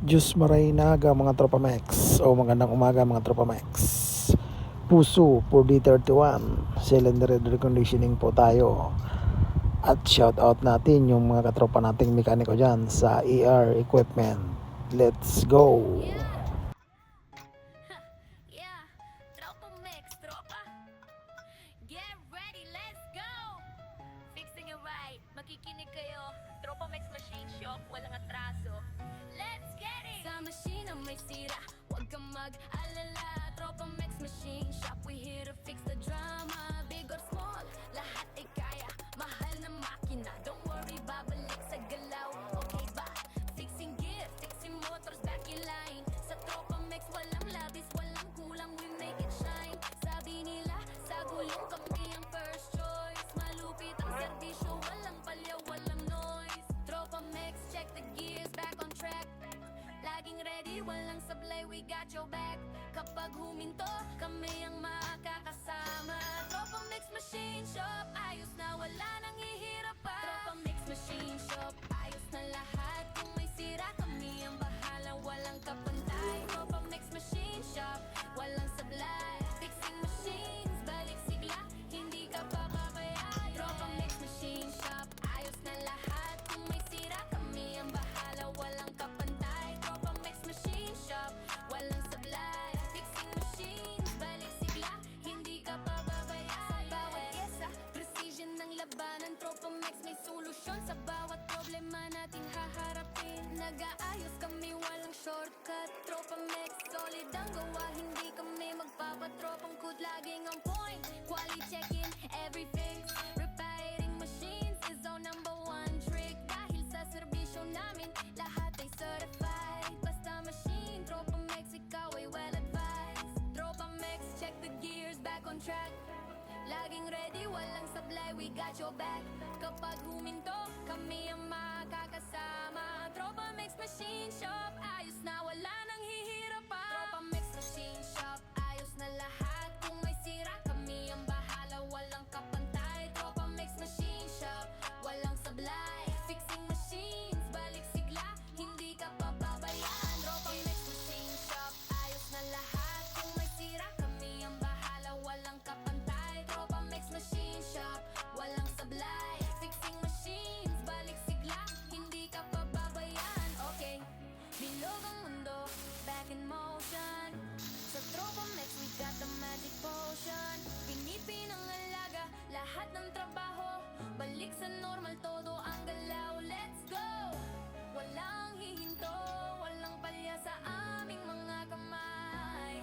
Diyos Maraynaga mga Tropa Max o magandang umaga mga Tropa Max. Puso for D31 cylinder reconditioning po tayo. At shout out natin yung mga katropa nating mekaniko dyan sa ER Equipment. Let's go! Yeah, Tropa Mix, tropa. Get ready, let's go! Fixing it right, makikinig kayo. Tropa Mix Machine Shop, walang atraso. Let's get it! Sa machine na may sira, huwag kang mag-alala. Tropa Mix Machine Shop, we here to fix the drama. Big or small, lahat ay kaya. Mahal na makina, don't worry, babalik sa galaw. Okay ba? Fixing gear, fixing motors, back in line. Sa Tropa Mix, walang labis, walang kulang, we make it shine. Sabi nila, sa gulong kami ang first choice. Malupit ang serbisyo, walang palya, walang noise. Tropa Mix, check the gears, back on track. Laging ready, walang sablay, we got your back. Kapag huminto, kami ang makakasama. Tropa Mix Machine Shop, ayos na, wala nang hihirap pa. Tropa Mix Machine Shop, ayos na lahat. Kung may sira, kami ang bahala, walang kapantay. Tropa Mix Machine Shop, walang sablay. Fixing machines, balik sigla, hindi ka papabayaan. Tropa Mix Machine Shop, ayos na lahat. Kung may sira, kami ang bahala, walang kapantay. Tropa Mix Machine Shop, walang sablay. Fixing machines, balik sigla, hindi ka pababayaan. Sa bawat isa, precision ng labanan. Tropa Mix may solusyon sa bawat problema natin haharapin. Nag-aayos kami, walang shortcut. Tropa Mix, solid ang gawa, hindi kami magpapatropang kud. Laging on point, quality check-in, every fix. Repairing machines is our number one trick. Dahil sa serbisyo namin, lahat ay certified. Basta machine, Tropa Mix, ikaw ay well advised. Tropa Mix, check the gears, back on track. Laging ready, walang sablay, we got your back. Kapag huminto, kami ang makakasama. Tropa Mix Machine Shop, ayos na, wala nang hihirap pa. Tropa Mix Machine Shop, ayos na lahat. Kung may sira, kami ang bahala, walang kapantay. Tropa Mix Machine Shop, walang sablay. Fixing machines, balik sigla, hindi ka pababayaan. Tropa Mix Machine Shop, ayos na lahat. Kung may sira, kami ang bahala, walang kapantay. Tropa Mix Machine Shop, walang sablay. Fixing machines, balik sigla, hindi ka pababayaan. Okay, bilog ang mundo, back in motion. Sa Tropa Mix, we got the magic potion. Pinipinangalaga, lahat ng trabaho. Balik sa normal, todo ang galaw. Let's go! Walang hihinto, walang palya sa aming mga kamay.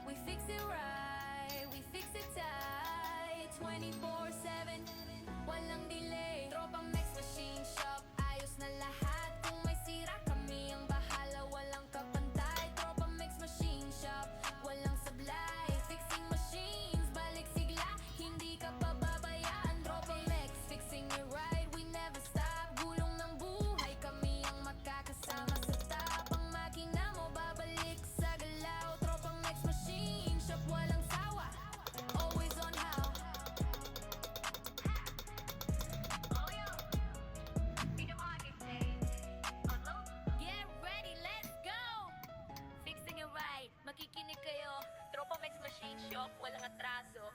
We fix it right, we fix it tight. 24/7, walang delay. Tropa Mix Machine Shop, ayos na lahat. Kung may sira, kami ang bahala, walang kapantay. Tropa Mix Machine Shop, walang sablay. Fixing machines, balik sigla, hindi ka pababayaan. Tropa Mix, fixing it right, we never stop. Gulong ng buhay, kami ang makakasama. Sa top, ang makina mo, babalik sa galaw. Tropa Mix Machine Shop, walang sawa, always on how. Get ready, let's go! Fixing it right, makikinig kayo. Tropa Mix Machine Shop, walang atraso.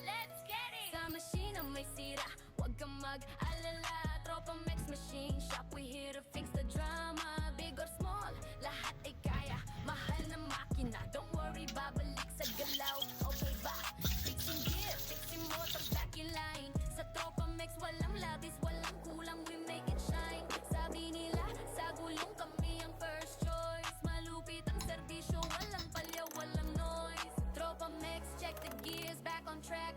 Let's get it! Sa machine na may sira, huwag kang mag-alala. Tropa Mix Machine Shop, we here to fix the drama. Big or small, lahat ay kaya. Mahal na makina, don't worry, babalik sa galaw. Okay ba? Fixing gear, fixing motors, back in line. Sa Tropa Mix, walang labis, walang kulang, we make it shine. Sabi nila, sa gulong kami ang first choice. Malupit ang serbisyo, walang palya, walang noise. Tropa Mix, check the gears, back on track.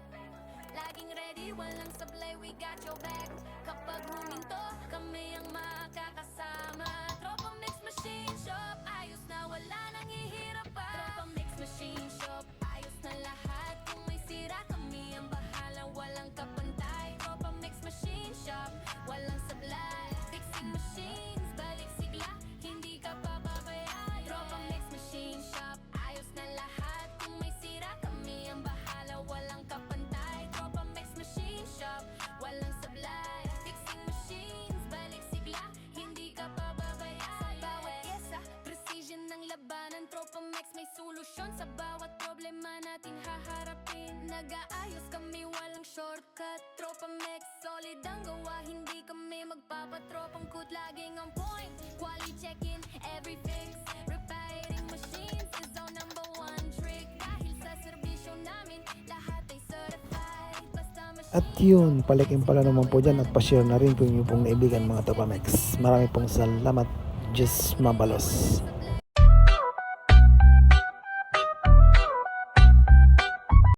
Laging ready, walang sablay, we got your back. Kapag huminto, kami ang makakasama. Tropa Mix Machine Tropa Max, solid ang gawa. Hindi kami magpapatropang kut. Laging on point, quality checking every fix. Repairing machines is our number one trick. Dahil sa serbisyo namin, lahat ay certified. Basta machine. At yun, palikin pala naman po dyan at pa-share na rin kung inyo pong naibigan mga Tropa Max. Marami pong salamat. Diyos mabalos.